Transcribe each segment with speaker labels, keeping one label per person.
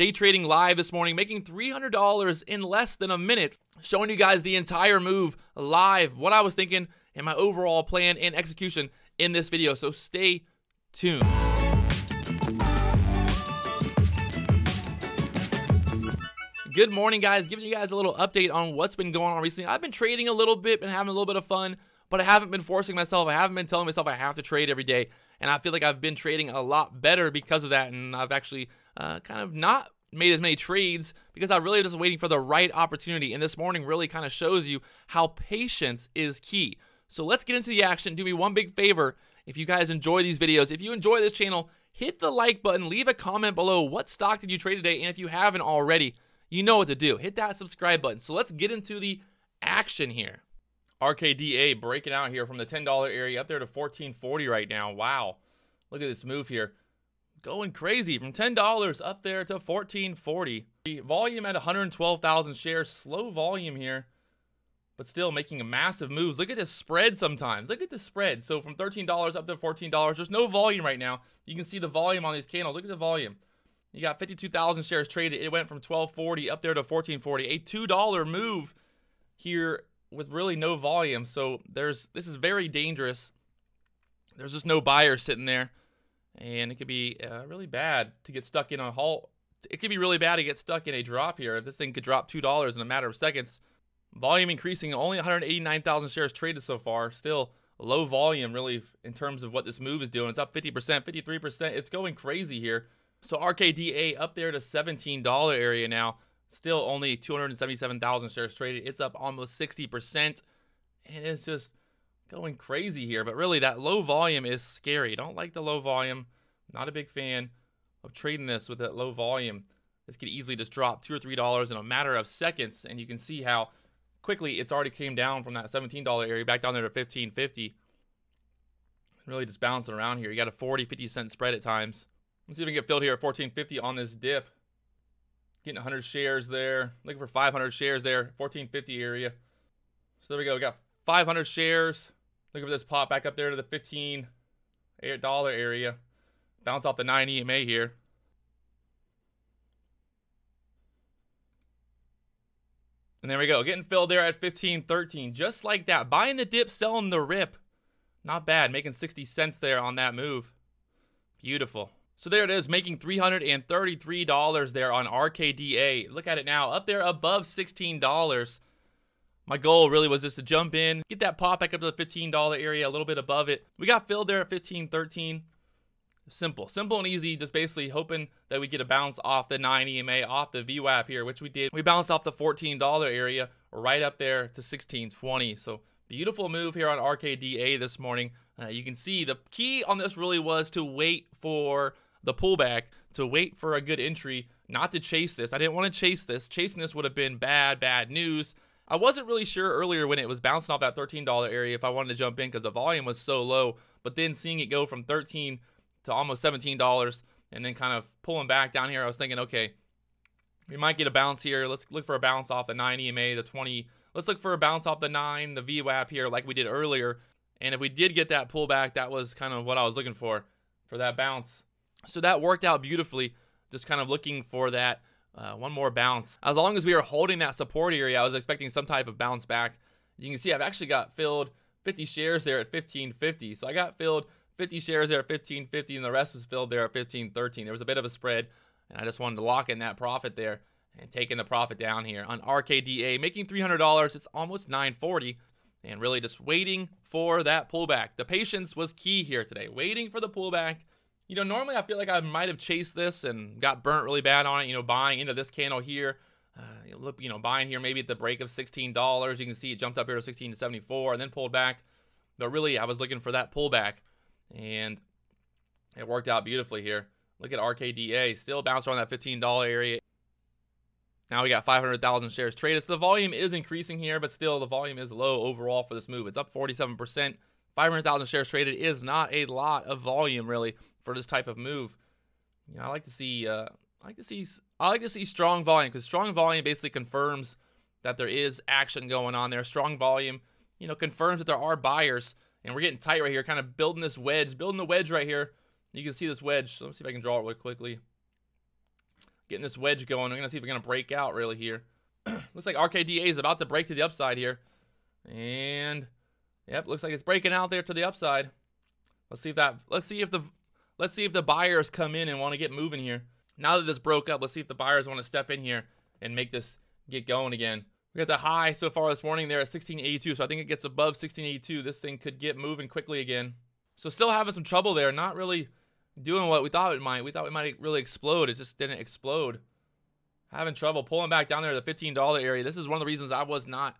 Speaker 1: day trading live this morning, making $300 in less than a minute, showing you guys the entire move live, what I was thinking, and my overall plan and execution in this video. So stay tuned. Good morning, guys. Giving you guys a little update on what's been going on recently. I've been trading a little bit, been having a little bit of fun, but I haven't been forcing myself. I haven't been telling myself I have to trade every day, and I feel like I've been trading a lot better because of that, and I've actually kind of not made as many trades because I really was waiting for the right opportunity, and this morning really kind of shows you how patience is key. So let's get into the action. Do me one big favor. If you guys enjoy these videos, if you enjoy this channel, hit the like button, leave a comment below. What stock did you trade today? And if you haven't already, you know what to do. Hit that subscribe button. So let's get into the action here. RKDA breaking out here from the $10 area up there to $14.40 right now. Wow. Look at this move here. Going crazy from $10 up there to $14.40. Volume at 112,000 shares. Slow volume here, but still making massive moves. Look at this spread sometimes. Look at the spread. So from $13 up to $14, there's no volume right now. You can see the volume on these candles. Look at the volume. You got 52,000 shares traded. It went from $12.40 up there to $14.40. A $2 move here with really no volume. So this is very dangerous. There's just no buyer sitting there. And it could be really bad to get stuck in a halt. It could be really bad to get stuck in a drop here. If this thing could drop $2 in a matter of seconds. Volume increasing, only 189,000 shares traded so far. Still low volume really in terms of what this move is doing. It's up 50%, 53%. It's going crazy here. So RKDA up there to $17 area now. Still only 277,000 shares traded. It's up almost 60%. And it's just going crazy here. But really, that low volume is scary. Don't like the low volume. Not a big fan of trading this with that low volume. This could easily just drop $2 or $3 in a matter of seconds. And you can see how quickly it's already came down from that $17 area back down there to $15.50. Really just bouncing around here. You got a 40-50 cent spread at times. Let's see if we can get filled here at $14.50 on this dip. Getting 100 shares there. Looking for 500 shares there. $14.50 area. So there we go. We got 500 shares. Looking for this pop back up there to the $15 area. Bounce off the 9 EMA here. And there we go. Getting filled there at $15.13. Just like that. Buying the dip, selling the rip. Not bad. Making 60 cents there on that move. Beautiful. So there it is, making $333 there on RKDA. Look at it now, up there above $16. My goal really was just to jump in, get that pop back up to the $15 area, a little bit above it. We got filled there at $15.13. Simple and easy, just basically hoping that we get a bounce off the 9 EMA, off the VWAP here, which we did. We bounced off the $14 area, right up there to $16.20. So beautiful move here on RKDA this morning. You can see the key on this really was to wait for the pullback, to wait for a good entry, not to chase this. I didn't want to chase this. Chasing this would have been bad news. I wasn't really sure earlier when it was bouncing off that $13 area if I wanted to jump in because the volume was so low, but then seeing it go from $13 to almost $17 and then kind of pulling back down here, I was thinking, okay, we might get a bounce here. Let's look for a bounce off the 9 EMA, the 20. Let's look for a bounce off the 9, the VWAP here like we did earlier. And if we did get that pullback, that was kind of what I was looking for that bounce. So that worked out beautifully, just kind of looking for that one more bounce. As long as we were holding that support area, I was expecting some type of bounce back. You can see I've actually got filled 50 shares there at $15.50. So I got filled 50 shares there at $15.50, and the rest was filled there at $15.13. There was a bit of a spread, and I just wanted to lock in that profit there and taking the profit down here on RKDA, making $300. It's almost $9.40. And really just waiting for that pullback. The patience was key here today. Waiting for the pullback. You know, normally I feel like I might have chased this and got burnt really bad on it. You know, buying into this candle here. You know, buying here maybe at the break of $16. You can see it jumped up here to $16.74 and then pulled back. But really, I was looking for that pullback. And it worked out beautifully here. Look at RKDA. Still bounced around that $15 area. Now we got 500,000 shares traded. So the volume is increasing here, but still the volume is low overall for this move. It's up 47%. 500,000 shares traded is not a lot of volume really for this type of move. You know, I like to see strong volume, because strong volume basically confirms that there is action going on there. Strong volume, you know, confirms that there are buyers, and we're getting tight right here, kind of building this wedge, building the wedge right here. You can see this wedge. So let me see if I can draw it really quickly. getting this wedge going. We're going to see if we're going to break out really here. Looks like RKDA is about to break to the upside here. And yep, looks like it's breaking out there to the upside. Let's see if the buyers come in and want to get moving here. Now that this broke up, let's see if the buyers want to step in here and make this get going again. We got the high so far this morning there at 1682, so I think it gets above 1682. This thing could get moving quickly again. So still having some trouble there, not really doing what we thought it might. We thought it might really explode. It just didn't explode. Having trouble pulling back down there to the $15 area. This is one of the reasons I was not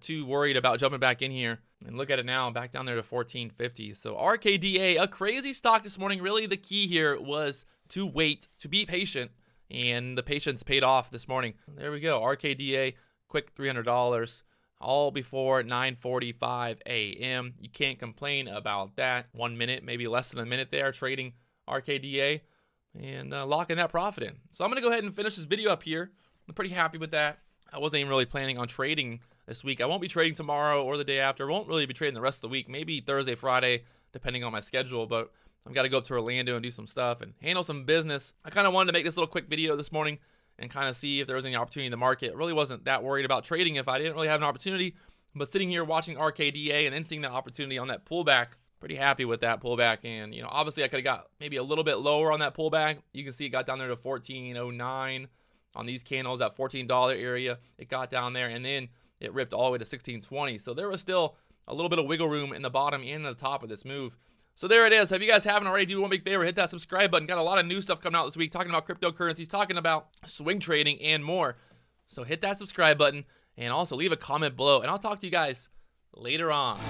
Speaker 1: too worried about jumping back in here. And look at it now, back down there to 1450. So RKDA, a crazy stock this morning. Really the key here was to wait, to be patient, and the patience paid off this morning. There we go, RKDA, quick $300, all before 9:45 a.m. You can't complain about that. 1 minute, maybe less than a minute there, trading RKDA and locking that profit in. So I'm going to go ahead and finish this video up here. I'm pretty happy with that. I wasn't even really planning on trading this week. I won't be trading tomorrow or the day after. I won't really be trading the rest of the week. Maybe Thursday, Friday, depending on my schedule. But I've got to go up to Orlando and do some stuff and handle some business. I kind of wanted to make this little quick video this morning and kind of see if there was any opportunity in the market. I really wasn't that worried about trading if I didn't really have an opportunity. But sitting here watching RKDA and then seeing the opportunity on that pullback, pretty happy with that pullback. And, you know, obviously I could have got maybe a little bit lower on that pullback. You can see it got down there to 1409 on these candles, that $14 area. It got down there and then it ripped all the way to 1620. So there was still a little bit of wiggle room in the bottom and the top of this move. So there it is. If you guys haven't already, do one big favor, hit that subscribe button. Got a lot of new stuff coming out this week, talking about cryptocurrencies, talking about swing trading and more. So hit that subscribe button and also leave a comment below. And I'll talk to you guys later on.